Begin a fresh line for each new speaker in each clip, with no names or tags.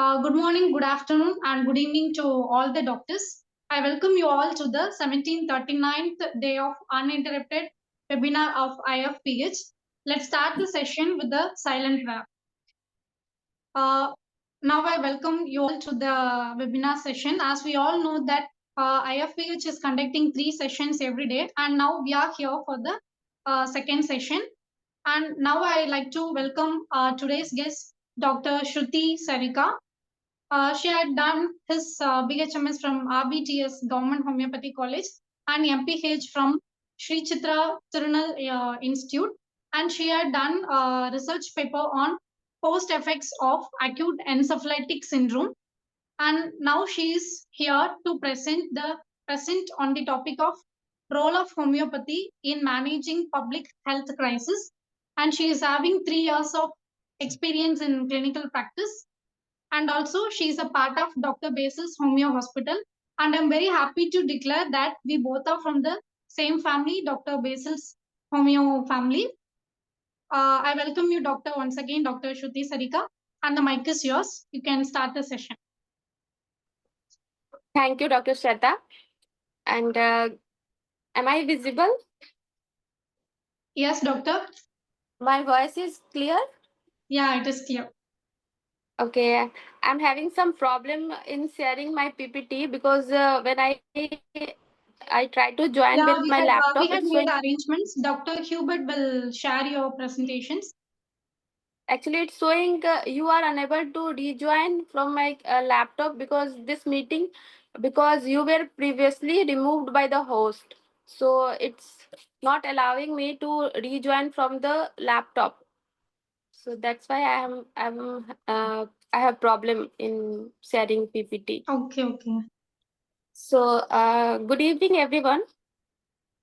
Good morning, good afternoon, and good evening to all the doctors. I welcome you all to the 1739th day of uninterrupted webinar of IFPH. Let's start the session with the silent wrap. Now I welcome you all to the webinar session. As we all know that IFPH is conducting 3 sessions every day, and now we are here for the second session. And now I like to welcome today's guest, Dr. Shruti Sarika. She had done his BHMS from RBTS Government Homeopathy College and MPH from Sri Chitra Tirunal Institute. And she had done a research paper on post effects of acute encephalitic syndrome. And now she is here to present on the topic of role of homeopathy in managing public health crisis. And she is having 3 years of experience in clinical practice, and also she is a part of Dr. Basil's Homeo Hospital. And I'm very happy to declare that we both are from the same family, Dr. Basil's Homeo family. I welcome you, Doctor, once again, Dr. Shruti Sarika, and the mic is yours. You can start the session.
Thank you, Dr. Shraddha. And am I visible?
Yes, Doctor.
My voice is clear?
Yeah, it is clear.
Okay, I'm having some problem in sharing my PPT because when I try to join
Yeah,
with my laptop,
we had
it's
made
showing.
arrangements. Dr. Hubert will share your presentations.
Actually, it's showing you are unable to rejoin from my laptop because this meeting, because you were previously removed by the host. So it's not allowing me to rejoin from the laptop. So that's why I have problem in sharing PPT.
Okay.
So good evening, everyone.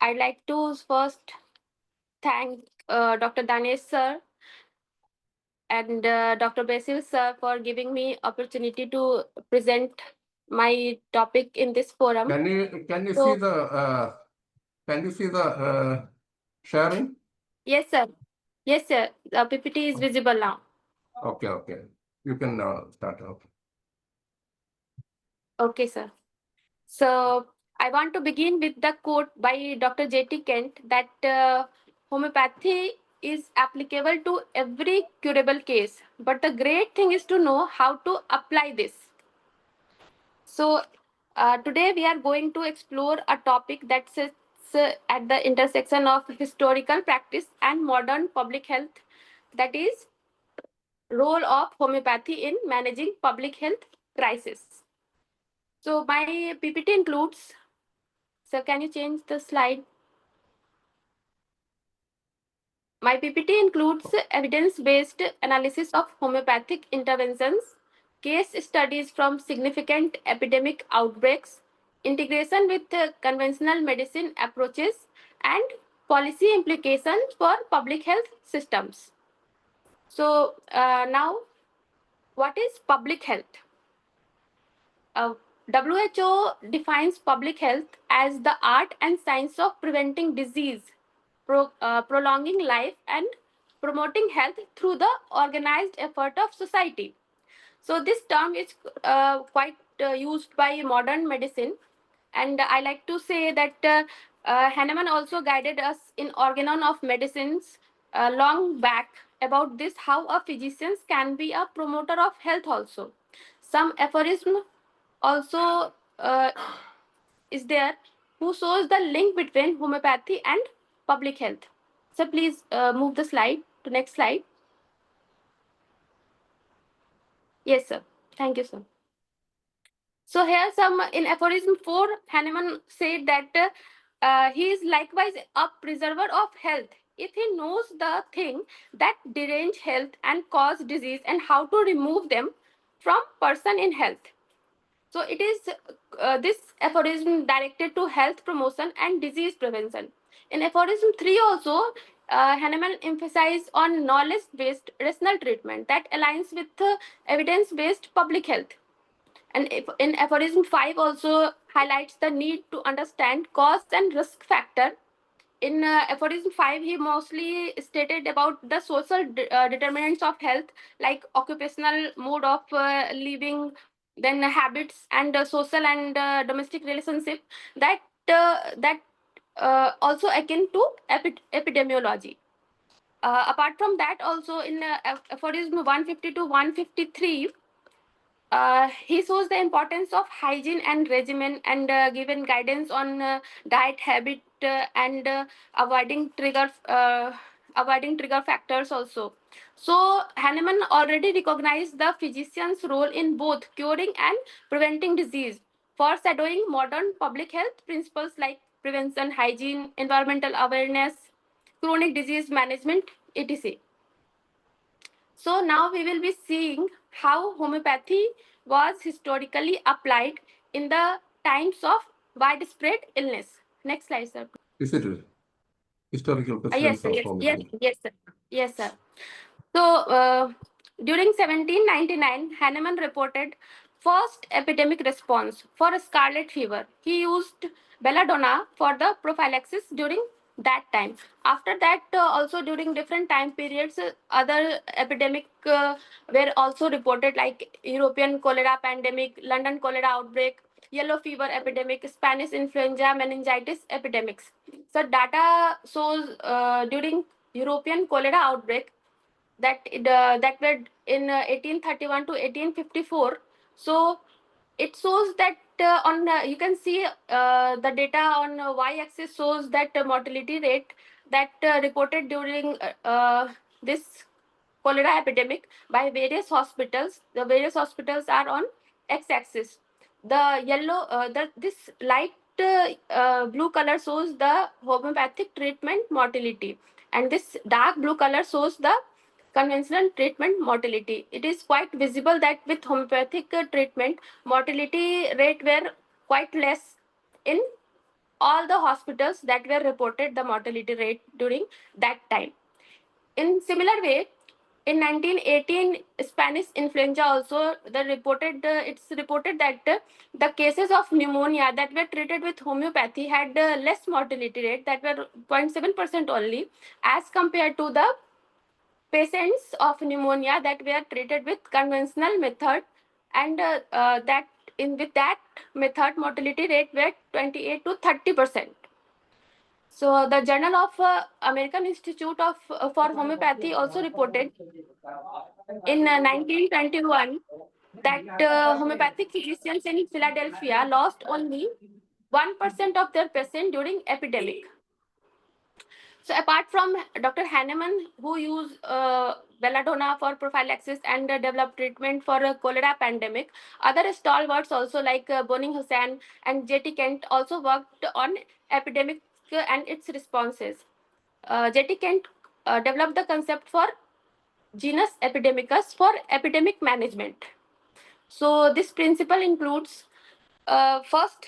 I'd like to first thank Dr. Danesh sir and Dr. Basil sir for giving me opportunity to present my topic in this forum.
Can you see the sharing?
Yes, sir. Yes, sir. The PPT is visible now.
Okay. You can start off.
Okay, sir. So I want to begin with the quote by Dr. J.T. Kent that homeopathy is applicable to every curable case, but the great thing is to know how to apply this. So today we are going to explore a topic that sits at the intersection of historical practice and modern public health, that is role of homeopathy in managing public health crisis. So my PPT includes, so can you change the slide? My PPT includes evidence-based analysis of homeopathic interventions, case studies from significant epidemic outbreaks, integration with conventional medicine approaches, and policy implications for public health systems. So now, what is public health? WHO defines public health as the art and science of preventing disease, prolonging life, and promoting health through the organized effort of society. So this term is quite used by modern medicine, and I like to say that Hahnemann also guided us in Organon of Medicines long back about this, how a physician can be a promoter of health also. Some aphorism also is there who shows the link between homeopathy and public health. So please move the slide to next slide. Yes, sir. Thank you, sir. So here some in aphorism 4, Hahnemann said that he is likewise a preserver of health if he knows the thing that derange health and cause disease and how to remove them from person in health. So it is this aphorism directed to health promotion and disease prevention. In aphorism 3 also, Hahnemann emphasized on knowledge-based rational treatment that aligns with evidence-based public health. And in aphorism 5 also highlights the need to understand cause and risk factor in aphorism 5, he mostly stated about the social determinants of health, like occupational mode of living, then habits, and social and domestic relationship, that also akin to epidemiology. Apart from that, also in aphorism 150 to 153, he shows the importance of hygiene and regimen, and given guidance on diet habit, and avoiding trigger factors also. So Hahnemann already recognized the physician's role in both curing and preventing disease, foreshadowing modern public health principles like prevention, hygiene, environmental awareness, chronic disease management, etc. So now we will be seeing how homeopathy was historically applied in the times of widespread illness. Next slide, sir.
Is it a historical
Yes,
precedence
sir.
of
Yes,
homeopathy?
yes, sir. Yes, sir. So during 1799, Hahnemann reported first epidemic response for scarlet fever. He used belladonna for the prophylaxis during that time. After that, also during different time periods, other epidemic were also reported, like European cholera pandemic, London cholera outbreak, yellow fever epidemic, Spanish influenza, meningitis epidemics. So data shows during European cholera outbreak that were in 1831 to 1854. So it shows that on you can see the data on y-axis shows that mortality rate that reported during this cholera epidemic by various hospitals. The various hospitals are on x-axis. The yellow, this light blue color shows the homeopathic treatment mortality, and this dark blue color shows the conventional treatment mortality. It is quite visible that with homeopathic treatment, mortality rate were quite less in all the hospitals that were reported the mortality rate during that time. In similar way, in 1918, Spanish influenza also it's reported that the cases of pneumonia that were treated with homeopathy had less mortality rate, that were 0.7% only, as compared to the patients of pneumonia that were treated with conventional method, and that in with that method mortality rate were 28 to 30%. So the Journal of American Institute of for Homeopathy also reported in 1921 that homeopathic physicians in Philadelphia lost only 1% of their patients during epidemic. So apart from Dr. Hahnemann, who used belladonna for prophylaxis and developed treatment for cholera pandemic, other stalwarts also like Boning Hussain and J.T. Kent also worked on epidemic and its responses. J.T. Kent developed the concept for genus epidemicus for epidemic management. So this principle includes first,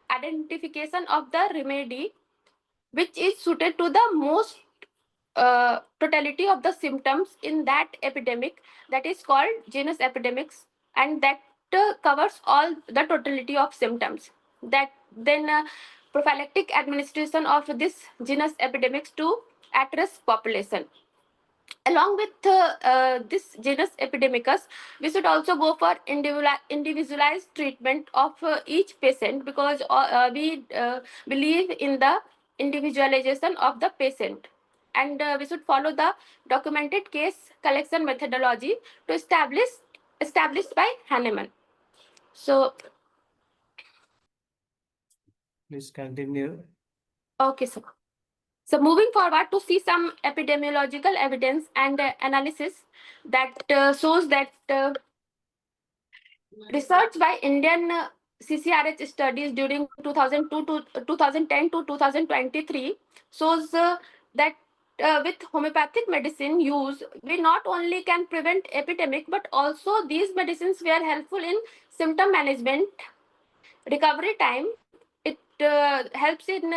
identification of the remedy which is suited to the most totality of the symptoms in that epidemic, that is called genus epidemics, and that covers all the totality of symptoms. That then prophylactic administration of this genus epidemics to at-risk population. Along with this genus epidemicus, we should also go for individualized treatment of each patient, because we believe in the individualization of the patient, and we should follow the documented case collection methodology to established by Hahnemann. So
Please continue.
okay, sir. So moving forward to see some epidemiological evidence and analysis that shows that research by Indian CCRH studies during 2002 to 2010 to 2023 shows that with homeopathic medicine use, we not only can prevent epidemic, but also these medicines were helpful in symptom management, recovery time. It helps in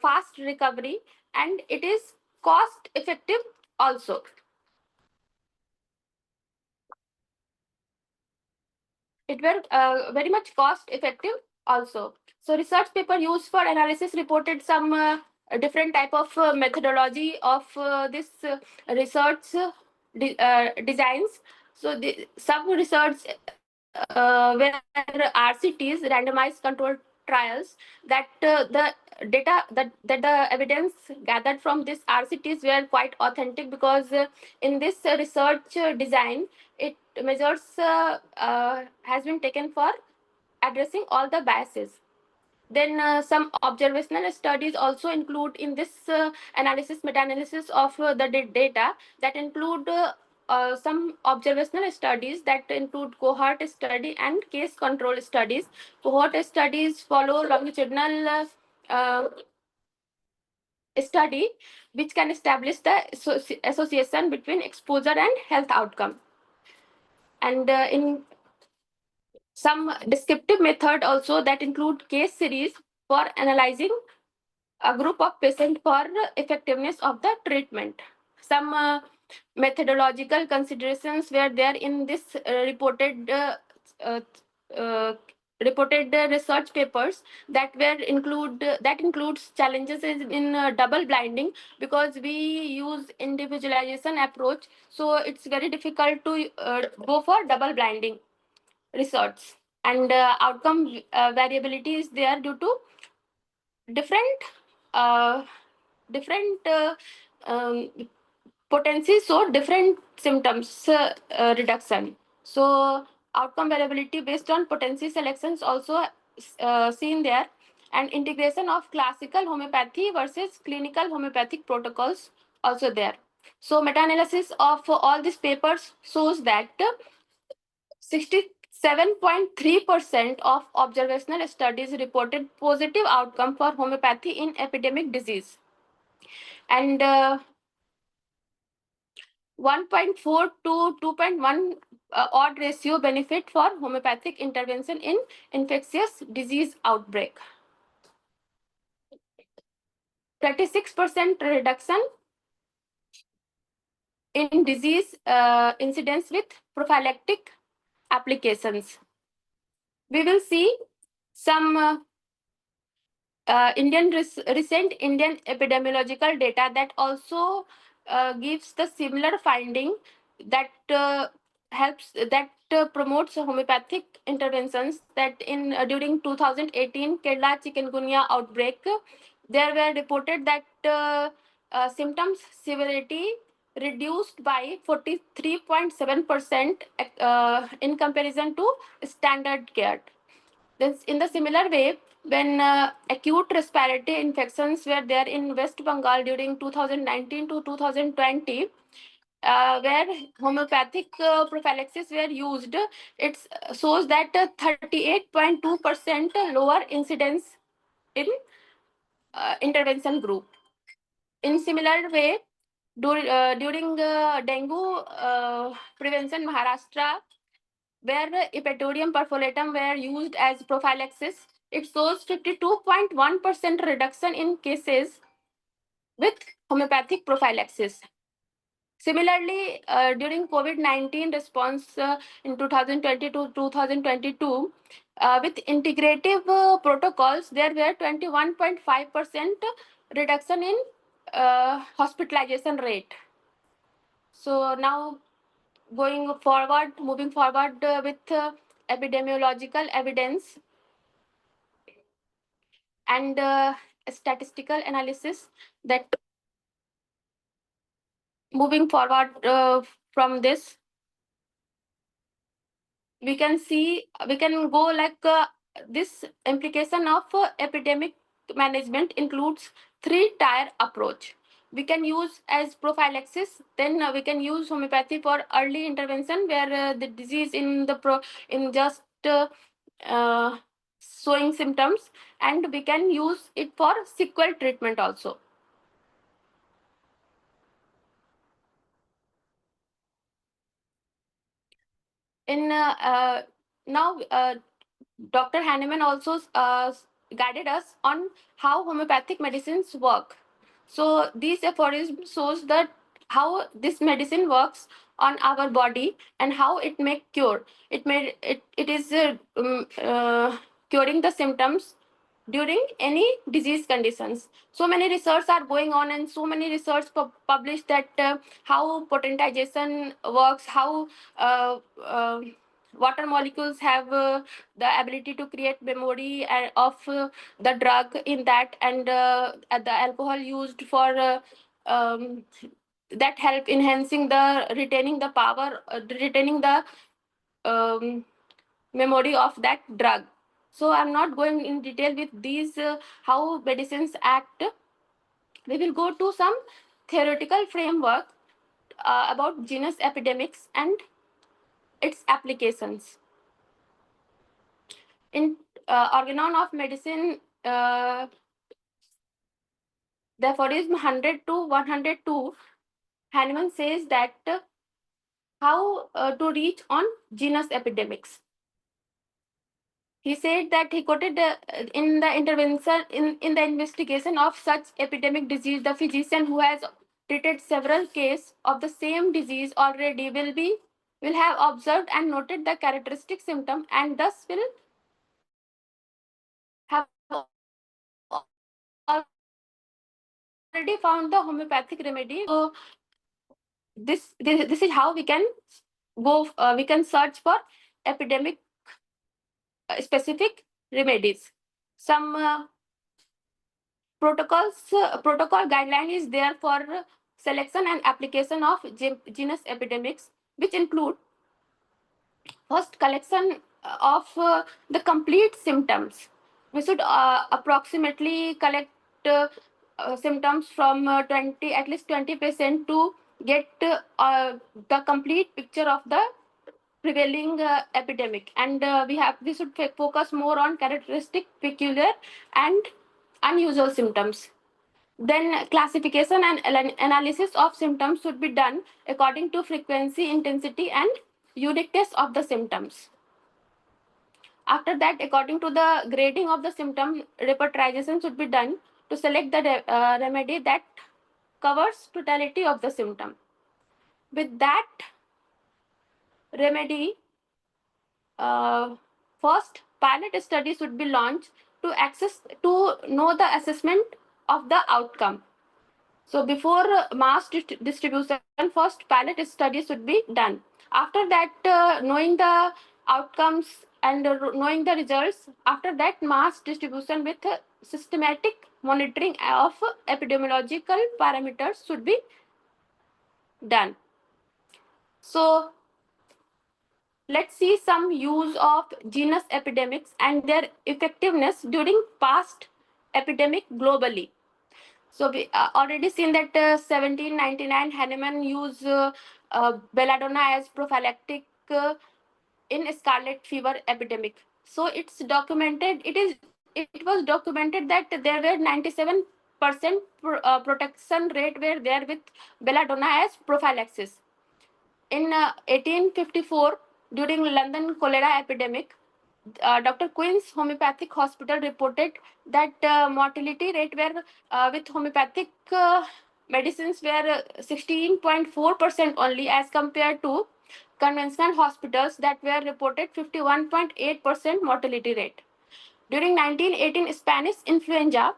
fast recovery, and it is cost effective also. It were very much cost effective also. So research paper used for analysis reported some different type of methodology of this research designs. So some research were RCTs, randomized controlled trials, that the data that the evidence gathered from this RCTs were quite authentic, because in this research design, it measures has been taken for addressing all the biases. Then some observational studies also include in this analysis, meta-analysis of the data, that include some observational studies that include cohort study and case control studies. Cohort studies follow longitudinal study which can establish the association between exposure and health outcome. And in some descriptive method also that include case series for analyzing a group of patients for effectiveness of the treatment. Some methodological considerations were there in this uh, uh, reported research papers that includes challenges in double blinding, because we use individualization approach, so it's very difficult to go for double blinding research. And outcome variability is there due to different uh, different potencies, so different symptoms reduction. So outcome variability based on potency selections also seen there, and integration of classical homeopathy versus clinical homeopathic protocols also there. So meta-analysis of all these papers shows that 67.3% of observational studies reported positive outcome for homeopathy in epidemic disease, and 1.4 to 2.1 odd ratio benefit for homeopathic intervention in infectious disease outbreak. 36% reduction in disease incidence with prophylactic applications. We will see some recent Indian epidemiological data that also gives the similar finding, that promotes homeopathic interventions. That in during 2018 Kerala chikungunya outbreak, there were reported that symptoms severity reduced by 43.7% in comparison to standard care. Then, in the similar way, when acute respiratory infections were there in West Bengal during 2019 to 2020, where homeopathic prophylaxis were used, it shows that 38.2% lower incidence in intervention group. In similar way, during dengue prevention Maharashtra, where Epitorium perfolatum were used as prophylaxis, it shows 52.1% reduction in cases with homeopathic prophylaxis. Similarly, during COVID-19 response in 2020 to 2022, with integrative protocols, there were 21.5% reduction in hospitalization rate. So now moving forward with epidemiological evidence and statistical analysis, that moving forward from this, we can go like this implication of epidemic management includes 3-tier approach. We can use as prophylaxis, then we can use homeopathy for early intervention, where the disease in just showing symptoms, and we can use it for sequel treatment also. In now Dr. Hahnemann also guided us on how homeopathic medicines work. So this aphorism shows that how this medicine works on our body and how it may cure. It is curing the symptoms during any disease conditions. So many research are going on, and so many research published that how potentization works, how water molecules have the ability to create memory of the drug in that, and the alcohol used for that help enhancing the retaining the power, retaining the memory of that drug. So I'm not going in detail with these how medicines act. We will go to some theoretical framework about genus epidemics and its applications. In Organon of Medicine, the aphorism 100 to 102, Hahnemann says that how to reach on genus epidemics. He said that he quoted in the intervention in the investigation of such epidemic disease, the physician who has treated several cases of the same disease already will have observed and noted the characteristic symptom, and thus will have already found the homeopathic remedy. So this is how we can go. We can search for epidemic specific remedies. Some protocol guideline is there for selection and application of genus epidemics, which include first collection of the complete symptoms. We should approximately collect symptoms from 20, at least 20% to get the complete picture of the prevailing epidemic, and we should focus more on characteristic, peculiar, and unusual symptoms. Then classification and analysis of symptoms should be done according to frequency, intensity, and uniqueness of the symptoms. After that, according to the grading of the symptom, repertorization should be done to select the remedy that covers totality of the symptom. With that remedy, first pilot study should be launched to know the assessment of the outcome. So before mass distribution, first pilot study should be done. After that, knowing the outcomes and knowing the results, after that mass distribution with systematic monitoring of epidemiological parameters should be done. So let's see some use of genus epidemics and their effectiveness during past epidemic globally. So we already seen that 1799 Hahnemann used belladonna as prophylactic in scarlet fever epidemic. So it's documented. It was documented that there were 97% protection rate were there with belladonna as prophylaxis. In 1854, during London cholera epidemic, Dr. Quinn's Homeopathic Hospital reported that mortality rate were with homeopathic medicines were 16.4% only, as compared to conventional hospitals that were reported 51.8% mortality rate. During 1918 Spanish influenza,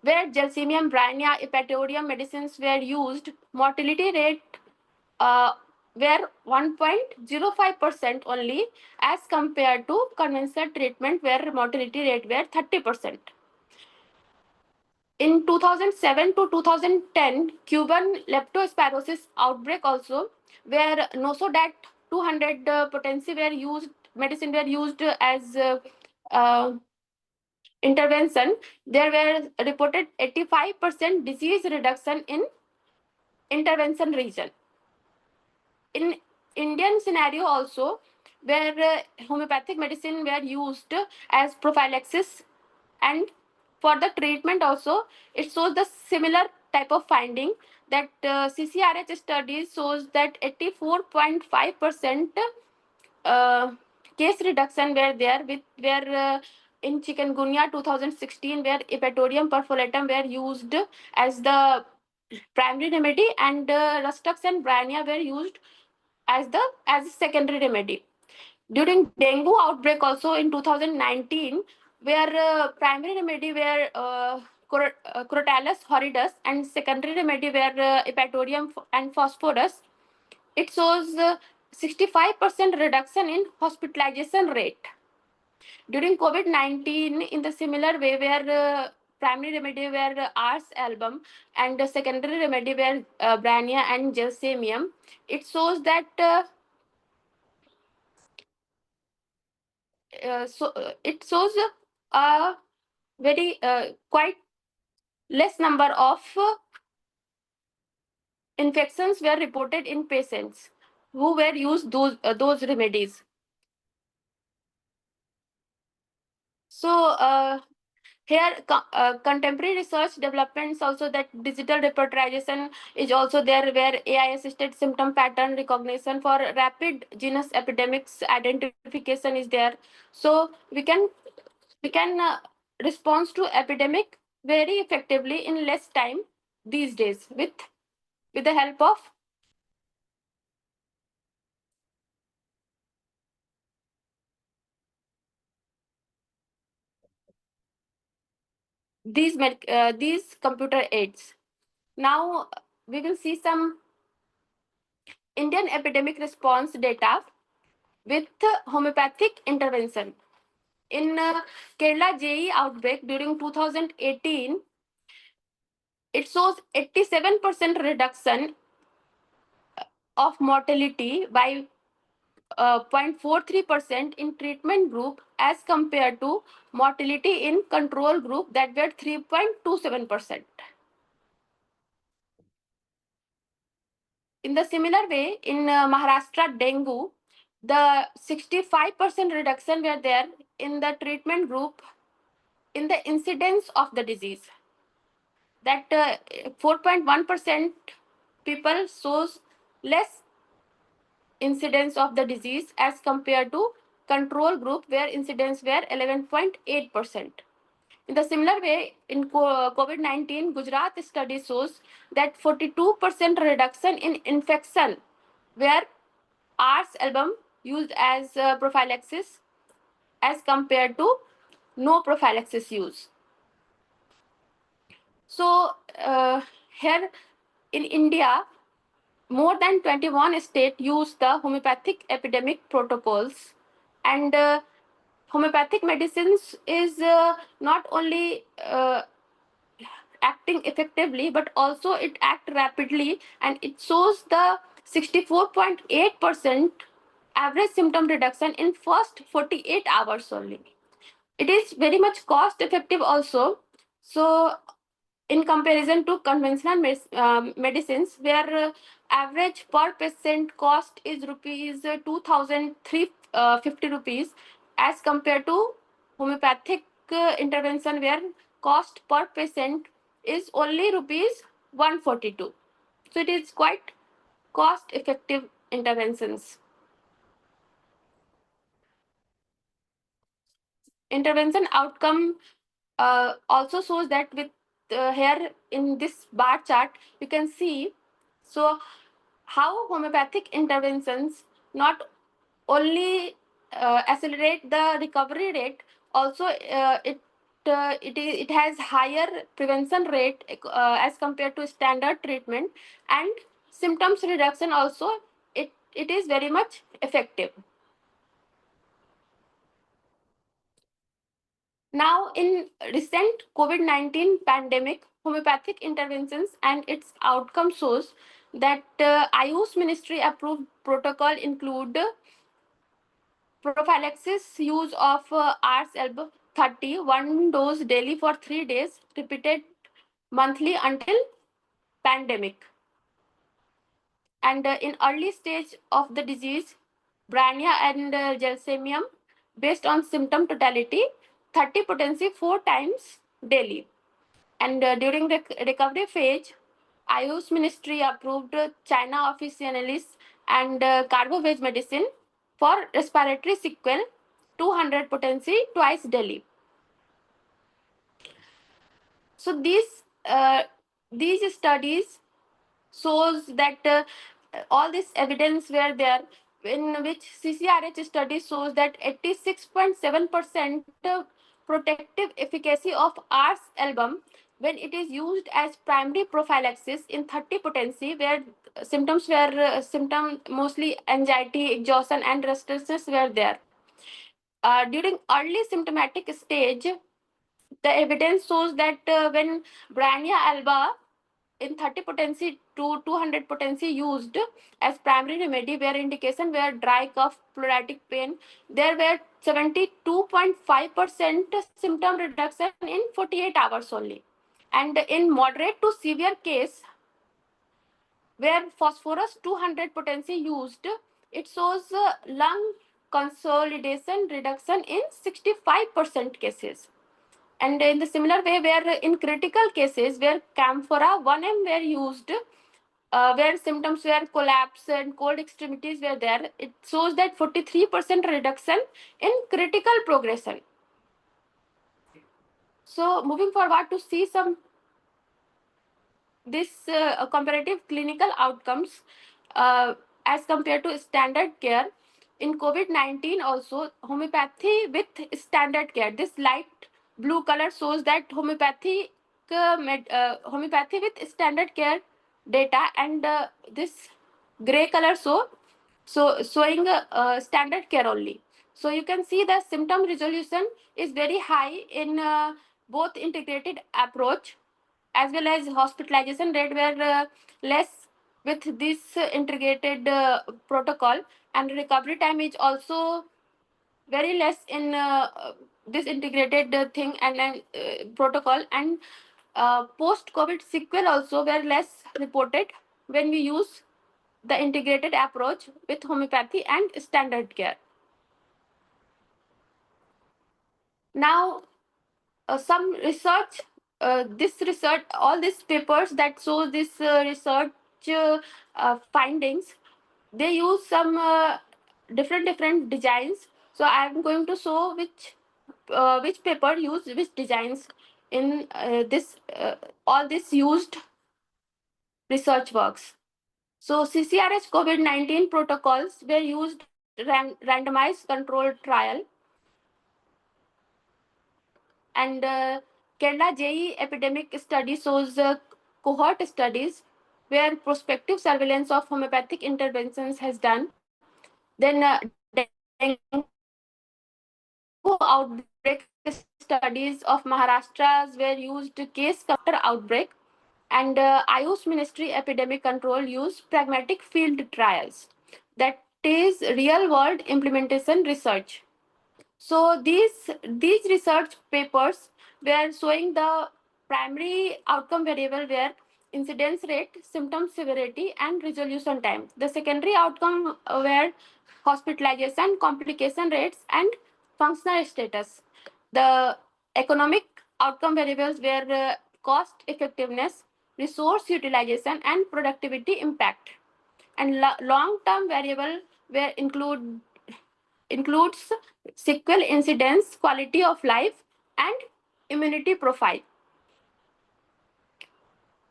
where Gelsemium, Bryannia, Epatorium medicines were used, mortality rate were 1.05% only, as compared to conventional treatment where mortality rate were 30%. In 2007 to 2010, Cuban leptospirosis outbreak also, where Nosodat 200 potency were used, medicine were used as intervention. There were reported 85% disease reduction in intervention region. In Indian scenario also, where homeopathic medicine were used as prophylaxis, and for the treatment also, it shows the similar type of finding that CCRH studies shows that 84.5% case reduction were there with where in chikungunya 2016, where Epatorium perfolatum were used as the primary remedy, and Rustux and Bryannia were used as a secondary remedy. During dengue outbreak also in 2019, where primary remedy were Crotalus horridus and secondary remedy were Epatorium and Phosphorus, it shows 65% reduction in hospitalization rate. During COVID-19, in the similar way, where primary remedy were Ars album and the secondary remedy were Brania and Gelsemium, it shows that it shows a very quite less number of infections were reported in patients who were used those remedies. So here contemporary research developments also, that digital repertorization is also there, where AI assisted symptom pattern recognition for rapid genus epidemics identification is there. So we can respond to epidemic very effectively in less time these days with the help of these computer aids. Now we will see some Indian epidemic response data with homeopathic intervention. In Kerala JE outbreak during 2018, it shows 87% reduction of mortality by 0.43% in treatment group as compared to mortality in control group that were 3.27%. In the similar way, in Maharashtra dengue, the 65% reduction were there in the treatment group in the incidence of the disease. That 4.1% people shows less incidence of the disease as compared to control group where incidence were 11.8%. In the similar way, in COVID-19, Gujarat study shows that 42% reduction in infection where Ars album used as prophylaxis as compared to no prophylaxis use. So here in India, more than 21 states use the homeopathic epidemic protocols, and homeopathic medicines is not only acting effectively, but also it acts rapidly, and it shows the 64.8% average symptom reduction in first 48 hours only. It is very much cost effective also. So in comparison to conventional medicines, where average per patient cost is rupees 2,350 rupees, as compared to homeopathic intervention, where cost per patient is only rupees 142. So it is quite cost effective interventions. Intervention outcome also shows that with here in this bar chart you can see so how homeopathic interventions not only accelerate the recovery rate, also it has higher prevention rate as compared to standard treatment, and symptoms reduction also it is very much effective. Now, in recent COVID-19 pandemic, homeopathic interventions and its outcome shows that Ayush Ministry approved protocol include prophylaxis use of Ars Elb 30, one dose daily for 3 days, repeated monthly until pandemic. And in early stage of the disease, Brania and Gelsemium, based on symptom totality, 30 potency 4 times daily. And during the recovery phase, Ayush Ministry approved China officinalis and Carbo-Veg medicine for respiratory sequel, 200 potency twice daily. So these studies shows that all this evidence were there in which CCRH study shows that 86.7% protective efficacy of Ars album when it is used as primary prophylaxis in 30 potency, where symptom mostly anxiety, exhaustion, and restlessness were there. During early symptomatic stage, the evidence shows that when Brania alba in 30 potency to 200 potency used as primary remedy, where indication were dry cough, pleuritic pain, there were 72.5% symptom reduction in 48 hours only. And in moderate to severe case, where phosphorus 200 potency used, it shows lung consolidation reduction in 65% cases. And in the similar way, where in critical cases where camphora 1M were used, where symptoms were collapse and cold extremities were there, it shows that 43% reduction in critical progression. So moving forward to see some this comparative clinical outcomes as compared to standard care in COVID-19, also homeopathy with standard care. This light blue color shows that homeopathy with standard care data, and this gray color showing standard care only. So you can see the symptom resolution is very high in both integrated approach as well as hospitalization rate were less with this integrated protocol, and recovery time is also very less in this integrated thing and protocol, and post COVID sequel also were less reported when we use the integrated approach with homeopathy and standard care. Now some research, all these papers that show this research findings, they use some different designs. So I am going to show which paper use which designs in this all this used research works. So CCRH COVID-19 protocols were used randomized controlled trial, and Kerala JE epidemic study shows cohort studies where prospective surveillance of homeopathic interventions has done. Then dengue outbreak studies of Maharashtra's were used case after outbreak, and Ayush Ministry epidemic control used pragmatic field trials. That is real world implementation research. So these research papers were showing the primary outcome variable were incidence rate, symptom severity, and resolution time. The secondary outcome were hospitalization, complication rates, and functional status. The economic outcome variables were cost effectiveness, resource utilization, and productivity impact. And long-term variable were includes sequel incidence, quality of life, and immunity profile.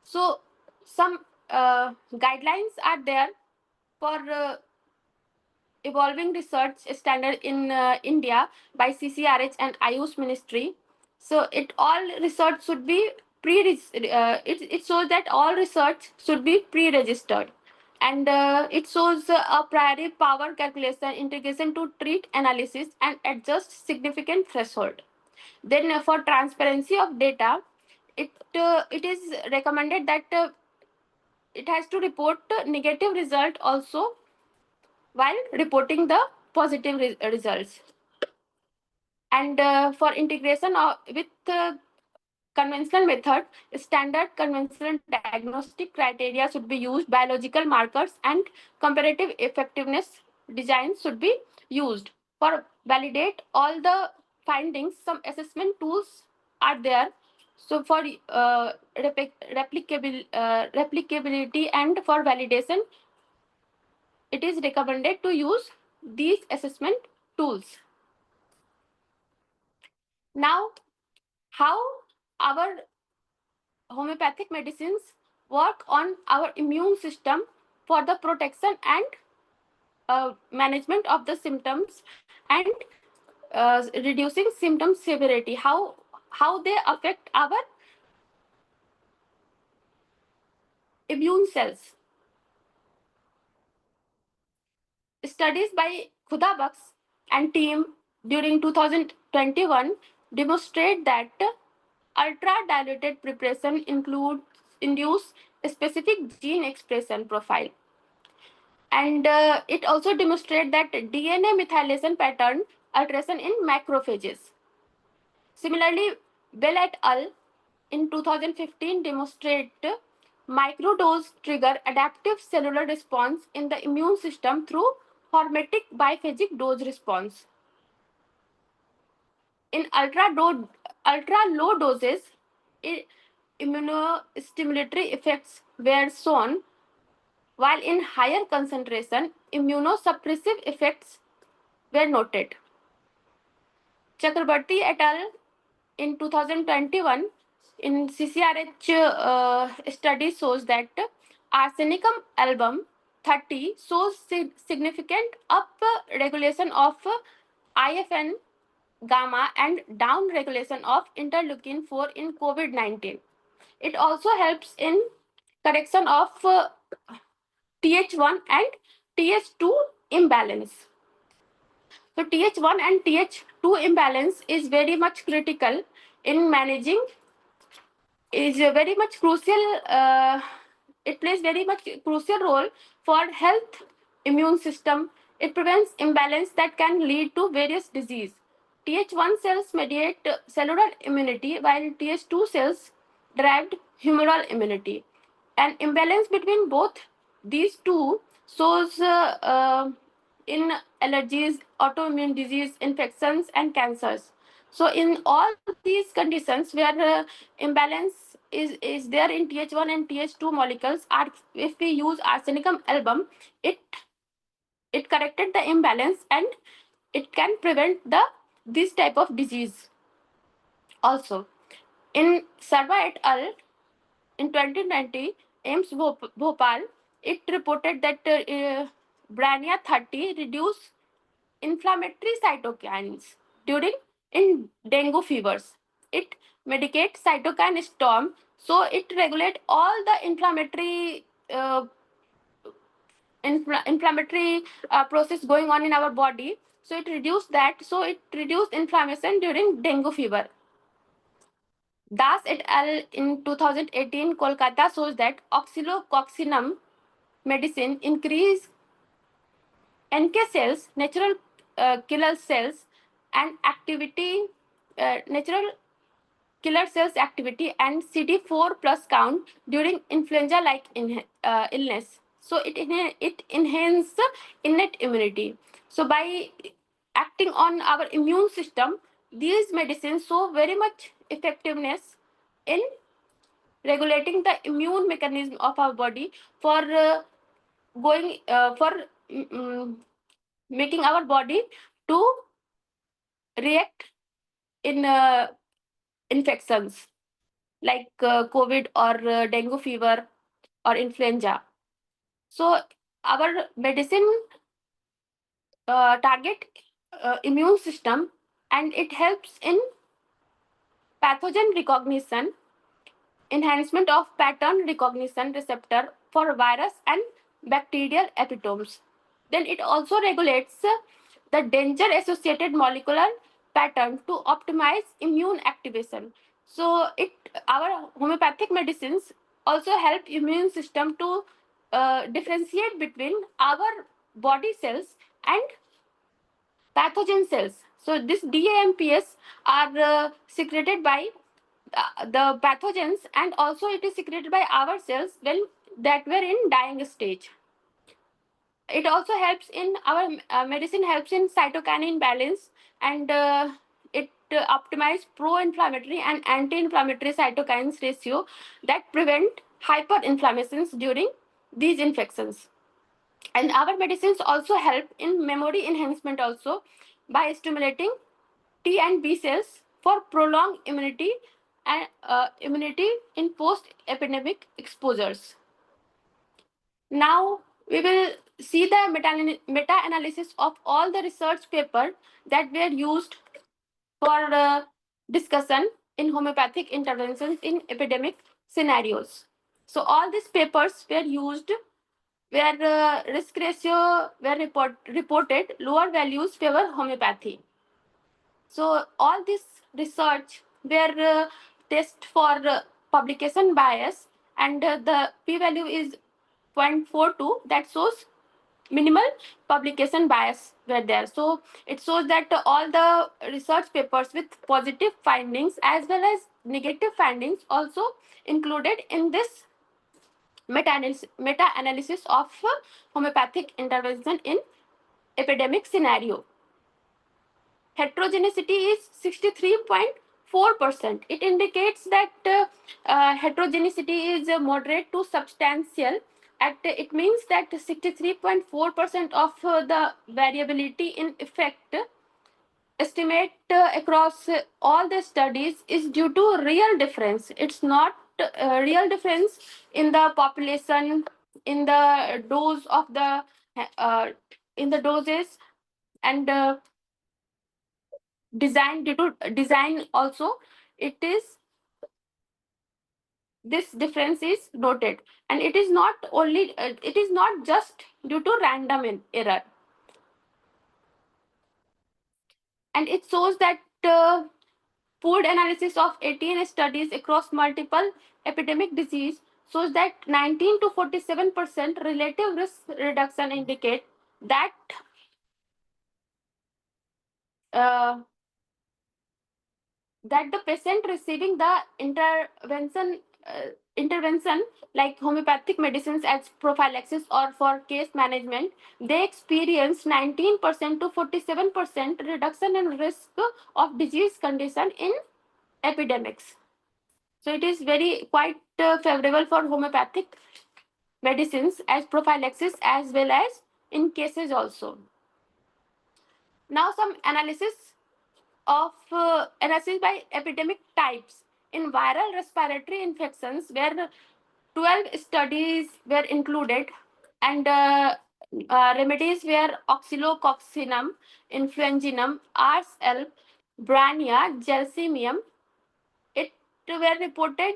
So some guidelines are there for evolving research standard in India by CCRH and Ayush Ministry. So all research should be it shows that all research should be pre-registered, and it shows a priori power calculation, integration to treat analysis, and adjust significant threshold. Then for transparency of data, it is recommended that it has to report negative result also while reporting the positive results. And for integration with conventional method, standard conventional diagnostic criteria should be used, biological markers and comparative effectiveness designs should be used. For validate all the findings, some assessment tools are there. So for replicability and for validation, it is recommended to use these assessment tools. Now, how our homeopathic medicines work on our immune system for the protection and management of the symptoms and reducing symptom severity, how they affect our immune cells. Studies by Khudabaks and team during 2021 demonstrate that ultra-diluted preparation induce a specific gene expression profile. And it also demonstrates that DNA methylation pattern alteration in macrophages. Similarly, Bell et al. In 2015 demonstrate microdose trigger adaptive cellular response in the immune system through hormetic biphasic dose response. In ultra low doses, immunostimulatory effects were shown, while in higher concentration, immunosuppressive effects were noted. Chakrabarti et al. In 2021 in CCRH study shows that arsenicum album 30 shows significant up regulation of IFN gamma and down regulation of interleukin 4 in COVID-19. It also helps in correction of TH1 and TH2 imbalance. So TH1 and TH2 imbalance is very much critical in managing, is very much crucial. It plays very much crucial role for health immune system. It prevents imbalance that can lead to various disease. TH1 cells mediate cellular immunity, while TH2 cells derived humoral immunity. An imbalance between both these two shows in allergies, autoimmune disease, infections, and cancers. So in all these conditions where imbalance is there in TH1 and TH2 molecules, if we use arsenicum album, it corrected the imbalance and it can prevent this type of disease. Also, in Sarva et al. In 2020, AIIMS Bhopal, it reported that Brania 30 reduced inflammatory cytokines in dengue fevers. It medicates cytokine storm, so it regulates all the inflammatory process going on in our body. So it reduced that. So it reduced inflammation during dengue fever. Das et al. In 2018, Kolkata shows that oxylococcinum medicine increase NK cells, natural killer cells, and activity, natural killer cells activity, and CD4 plus count during influenza-like illness. So it enhances innate immunity. So by acting on our immune system, these medicines show very much effectiveness in regulating the immune mechanism of our body for making our body to react in infections like COVID or dengue fever or influenza. So our medicine target immune system, and it helps in pathogen recognition, enhancement of pattern recognition receptor for virus and bacterial epitopes. Then it also regulates the danger associated molecular pattern to optimize immune activation. So our homeopathic medicines also help immune system to differentiate between our body cells and pathogen cells. So this DAMPS are secreted by the pathogens, and also it is secreted by our cells when that were in dying stage. It also helps in our medicine helps in cytokine balance, and it optimize pro-inflammatory and anti-inflammatory cytokines ratio that prevent hyperinflammations during these infections. And our medicines also help in memory enhancement also by stimulating T and B cells for prolonged immunity and immunity in post-epidemic exposures. Now we will see the meta-analysis of all the research papers that were used for discussion in homeopathic interventions in epidemic scenarios. So all these papers were used where risk ratio were reported lower values favor homeopathy. So all this research were test for publication bias, and the p-value is 0.42, that shows minimal publication bias were there. So it shows that all the research papers with positive findings as well as negative findings also included in this meta-analysis of homeopathic intervention in epidemic scenario. Heterogeneity is 63.4%. It indicates that heterogeneity is moderate to substantial. It means that 63.4% of the variability in effect estimate across all the studies is due to real difference. It's not real difference in the population, in the dose of the in the doses, and design due to design also. It is this difference is noted, and it is not only it is not just due to random error, and it shows that pooled analysis of 18 studies across multiple epidemic disease shows that 19 to 47% relative risk reduction indicate that that the patient receiving the intervention like homeopathic medicines as prophylaxis or for case management, they experience 19% to 47% reduction in risk of disease condition in epidemics. So it is very quite favorable for homeopathic medicines as prophylaxis as well as in cases also. Now some analysis of analysis by epidemic types in viral respiratory infections, where 12 studies were included, and remedies were oxylococcinum, influenzinum, RSL, Brania, Gelsemium. It were reported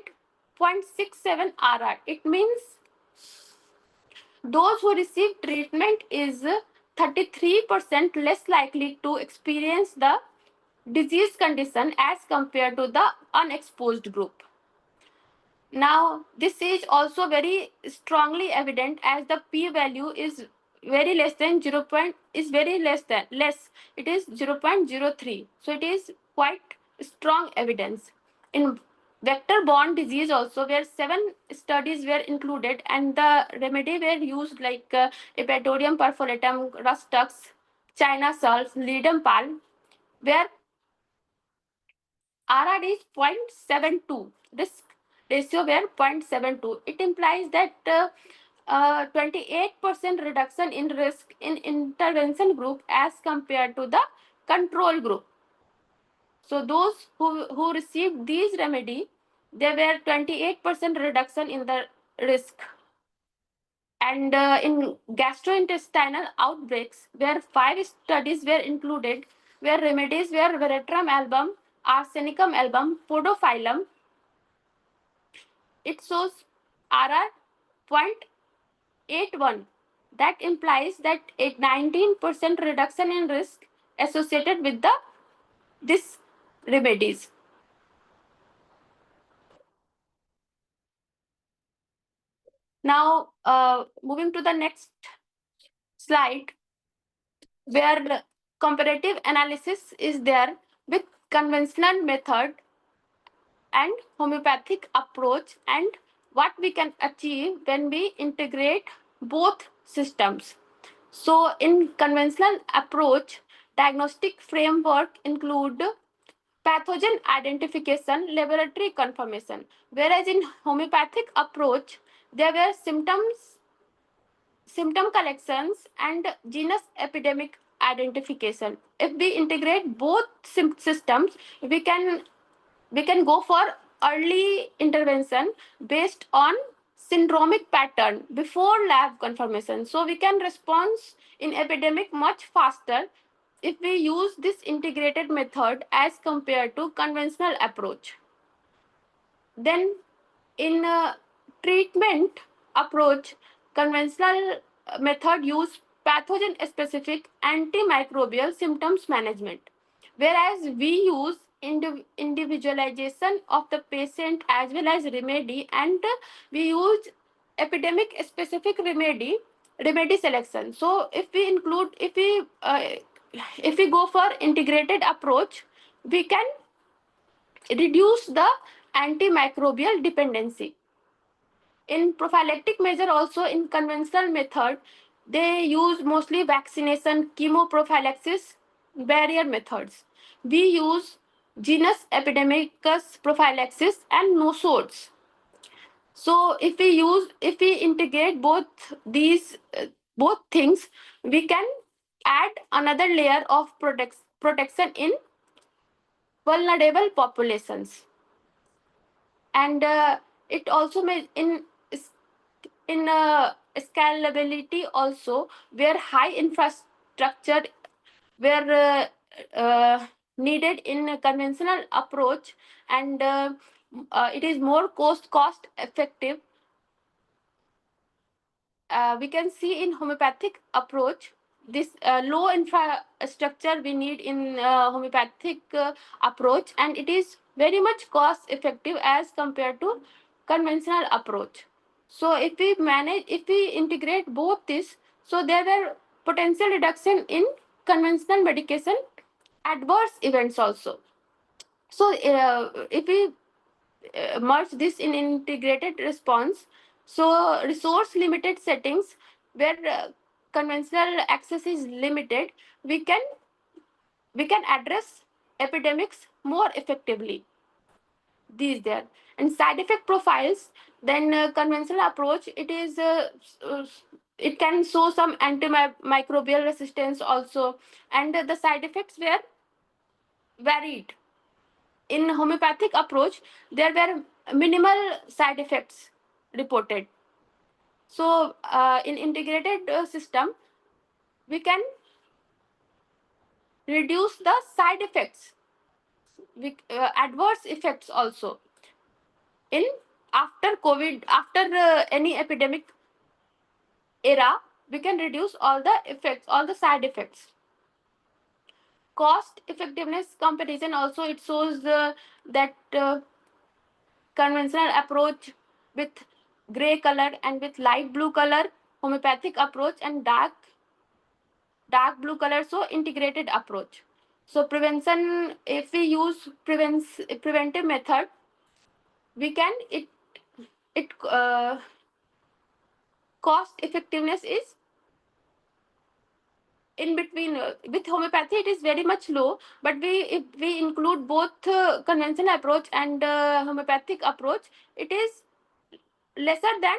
0.67 RR. It means those who receive treatment is 33% less likely to experience the disease condition as compared to the unexposed group. Now, this is also very strongly evident as the p-value is very less than 0. Is very less than less. It is 0.03. So it is quite strong evidence. In vector-borne disease also, where 7 studies were included, and the remedy were used like Epididium perforatum, Rustux, China salts, Ledum palm, where RR is 0.72. Risk ratio were 0.72. It implies that 28% reduction in risk in intervention group as compared to the control group. So those who received these remedy, there were 28% reduction in the risk. And in gastrointestinal outbreaks, where 5 studies were included, where remedies were Veratrum album, Arsenicum album, Podophyllum, it shows RR 0.81. That implies that a 19% reduction in risk associated with this remedies. Now, moving to the next slide, where comparative analysis is there with conventional method and homeopathic approach, and what we can achieve when we integrate both systems. So in conventional approach, diagnostic framework include pathogen identification, laboratory confirmation, whereas in homeopathic approach, there were symptom collections and genus epidemic identification. If we integrate both systems, we can go for early intervention based on syndromic pattern before lab confirmation. So we can respond in epidemic much faster if we use this integrated method as compared to conventional approach. Then in treatment approach, conventional method use pathogen specific antimicrobial symptoms management, whereas we use individualization of the patient as well as remedy, and we use epidemic specific remedy selection. So if we go for integrated approach, we can reduce the antimicrobial dependency. In prophylactic measure, also in conventional method, they use mostly vaccination, chemoprophylaxis, barrier methods. We use genus epidemicus prophylaxis and nosodes. So if we integrate these both things, we can add another layer of protection in vulnerable populations. And it also may in scalability also, where high infrastructure were needed in a conventional approach, and it is more cost effective. We can see in homeopathic approach this low infrastructure we need in homeopathic approach, and it is very much cost effective as compared to conventional approach. So if we integrate both this, so there were potential reduction in conventional medication adverse events also. So if we merge this in integrated response, so resource limited settings where conventional access is limited, we can address epidemics more effectively. These there. And side effect profiles, then conventional approach, it can show some antimicrobial resistance also, and the side effects were varied. In homeopathic approach, there were minimal side effects reported. So in integrated system, we can reduce the side effects, adverse effects also. In after COVID, after any epidemic era, we can reduce all the effects, all the side effects. Cost effectiveness comparison also, it shows that conventional approach with gray color and with light blue color, homeopathic approach and dark blue color, so integrated approach. So prevention, if we use preventive method, we can cost effectiveness is in between. With homeopathy it is very much low, but if we include both conventional approach and homeopathic approach, it is lesser than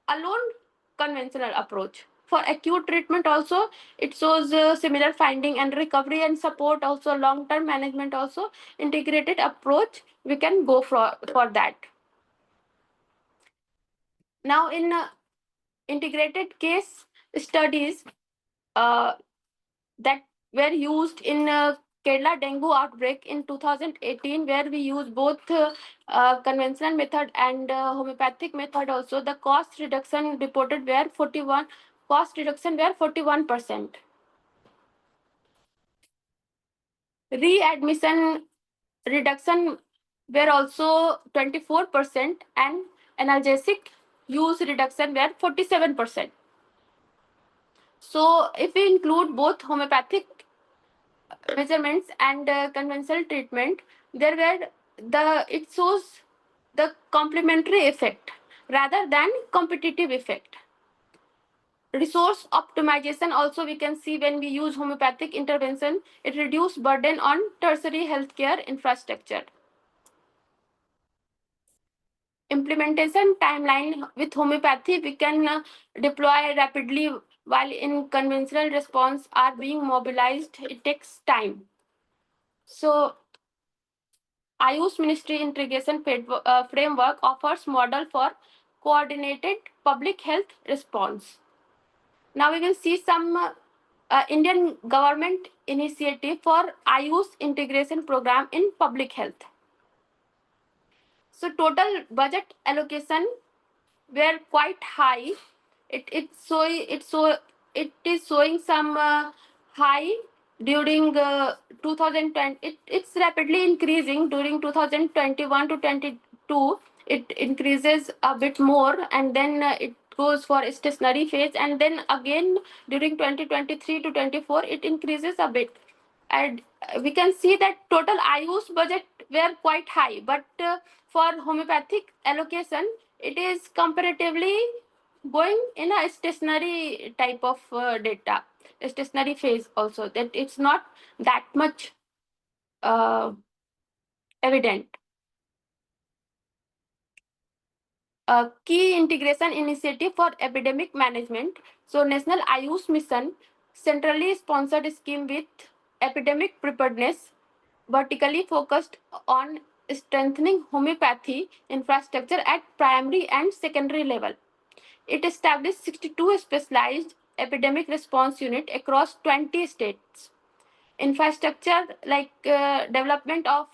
alone conventional approach. For acute treatment also, it shows similar finding, and recovery and support also, long-term management also, integrated approach, we can go for that. Now in integrated case studies that were used in Kerala dengue outbreak in 2018, where we use both conventional method and homeopathic method also, the cost reduction reported were 41%. Readmission reduction were also 24%, and analgesic use reduction were 47%. So if we include both homeopathic measurements and conventional treatment, it shows the complementary effect rather than competitive effect. Resource optimization also, we can see when we use homeopathic intervention, it reduces burden on tertiary healthcare infrastructure. Implementation timeline, with homeopathy we can deploy rapidly, while in conventional response are being mobilized, it takes time. So Ayush Ministry integration framework offers model for coordinated public health response. Now we will see some Indian government initiative for Ayush integration program in public health. So total budget allocation were quite high. It is showing some high during 2020. It's rapidly increasing during 2021 to 22. It increases a bit more, and then it goes for stationary phase, and then again during 2023 to 24 it increases a bit. And we can see that total Ayush budget were quite high, but for homeopathic allocation it is comparatively going in a stationary type of data, a stationary phase also, that it's not that much evident. A key integration initiative for epidemic management. So National Ayush Mission, centrally sponsored scheme with epidemic preparedness, vertically focused on strengthening homeopathy infrastructure at primary and secondary level. It established 62 specialized epidemic response units across 20 states. Infrastructure like development of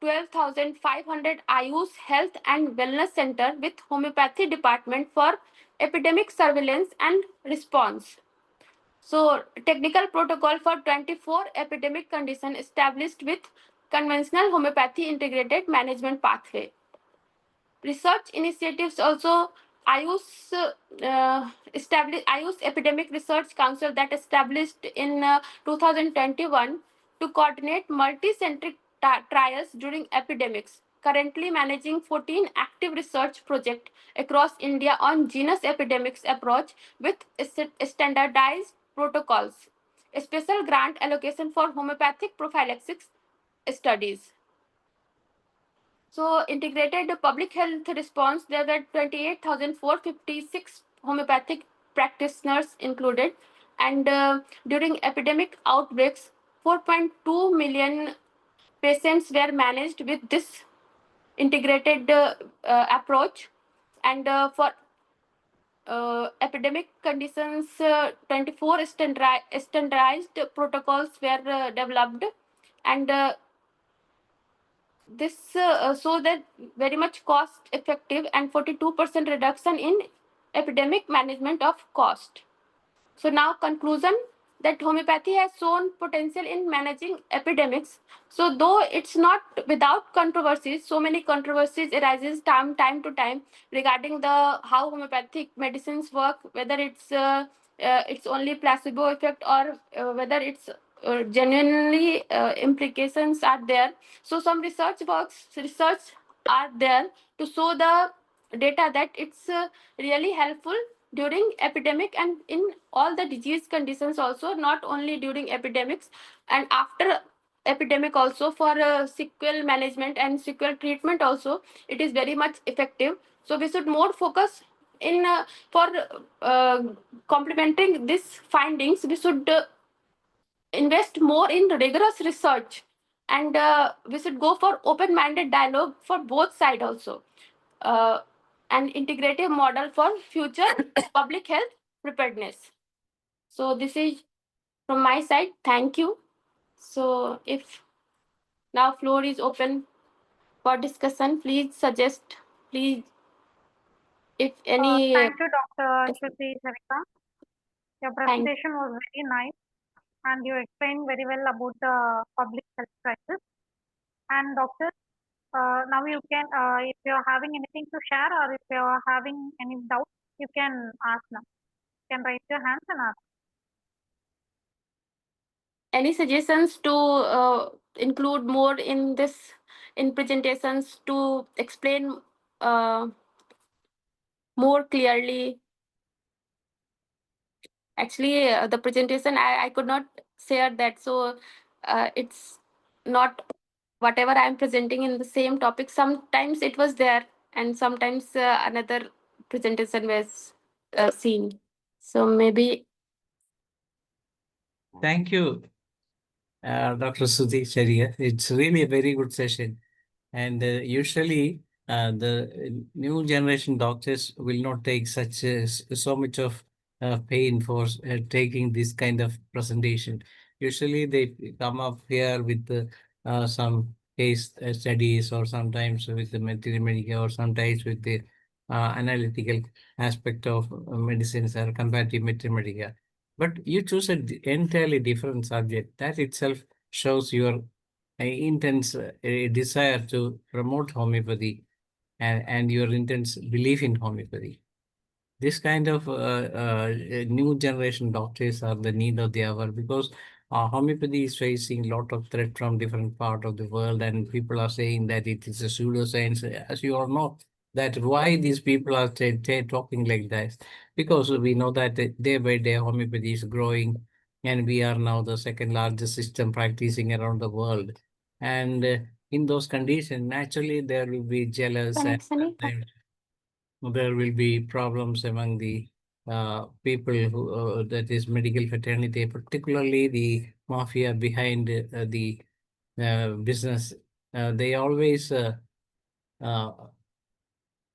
12,500 Ayush Health and Wellness Center with homeopathy department for epidemic surveillance and response. So technical protocol for 24 epidemic condition established with conventional homeopathy integrated management pathway. Research initiatives also, Ayush Ayush Epidemic Research Council that established in 2021 to coordinate multi-centric trials during epidemics, currently managing 14 active research projects across India on genus epidemics approach with standardized protocols. A special grant allocation for homeopathic prophylaxis studies. So integrated public health response, there were 28,456 homeopathic practitioners included. And during epidemic outbreaks, 4.2 million patients were managed with this integrated approach. And for epidemic conditions, 24 standardized protocols were developed. And this so that very much cost effective and 42% reduction in epidemic management of cost. So now conclusion, that homeopathy has shown potential in managing epidemics. So though it's not without controversies, so many controversies arises time to time regarding the how homeopathic medicines work, whether it's only placebo effect or whether it's genuinely implications are there. So some research are there to show the data that it's really helpful during epidemic and in all the disease conditions also, not only during epidemics and after epidemic also, for sequel management and sequel treatment also it is very much effective. So we should more focus in for complementing these findings. We should invest more in rigorous research, and we should go for open-minded dialogue for both sides also. An integrative model for future public health preparedness. So this is from my side. Thank you. So if now floor is open for discussion, please suggest, please, if any.
Thank you, Dr. Shruti Sarika. Your presentation was very nice and you explained very well about the public health crisis. And doctor, now you can, if you're having anything to share or if you're having any doubt, you can ask now. You can raise your hands and ask.
Any suggestions to include more in this, in presentations, to explain more clearly? Actually, the presentation, I could not share that. So it's not whatever I'm presenting in the same topic. Sometimes it was there and sometimes another presentation was seen. So maybe.
Thank you, Dr. Shruti Sarika. It's really a very good session. And usually the new generation doctors will not take so much of pain for taking this kind of presentation. Usually they come up here with some case studies, or sometimes with the mathematical, or sometimes with the analytical aspect of medicines or comparative mathematics. But you choose an entirely different subject. That itself shows your intense desire to promote homeopathy, and your intense belief in homeopathy. This kind of new generation doctors are the need of the hour, because homeopathy is facing a lot of threat from different part of the world, and people are saying that it is a pseudoscience. As you all know, that why these people are talking like that, because we know that day by day homeopathy is growing, and we are now the second largest system practicing around the world. And in those conditions, naturally there will be jealous, and
Sunny.
there will be problems among the people who that is medical fraternity, particularly the mafia behind the business. They always uh,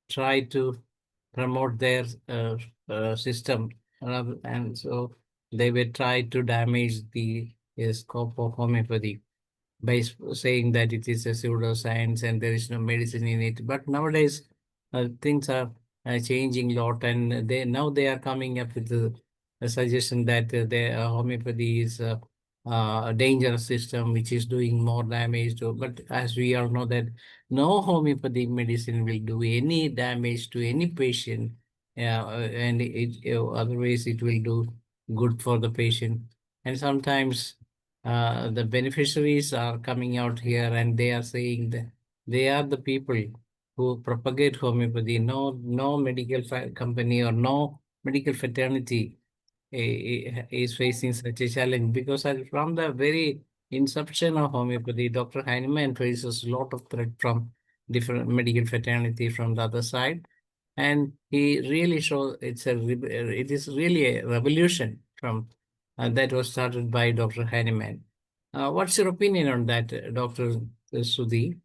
try to promote their system, and so they will try to damage the scope of homeopathy by saying that it is a pseudoscience and there is no medicine in it. But nowadays, things are changing a lot, and they are coming up with a suggestion that the homeopathy is a dangerous system which is doing more damage to. But as we all know that no homeopathic medicine will do any damage to any patient, and otherwise it will do good for the patient. And sometimes the beneficiaries are coming out here, and they are saying that they are the people who propagate homeopathy. No medical company or no medical fraternity is facing such a challenge, because from the very inception of homeopathy, Dr. Heinemann faces a lot of threat from different medical fraternity from the other side. And he really shows it is really a revolution from that was started by Dr. Heinemann. What's your opinion on that, Dr. Sudhi?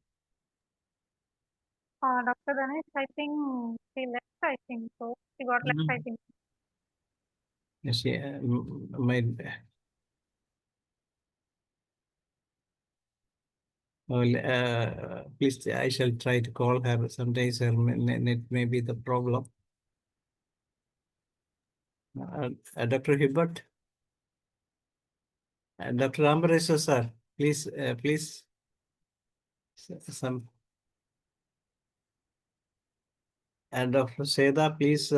Dr. Ganesh, I think he left, I think so. He got left, I
Mhm.
think.
Yes, yeah, my well, please, I shall try to call her. Sometimes her net may be the problem. Dr. Hibbert, Dr. Ambaresh, sir, please, some, and Dr. Seda, please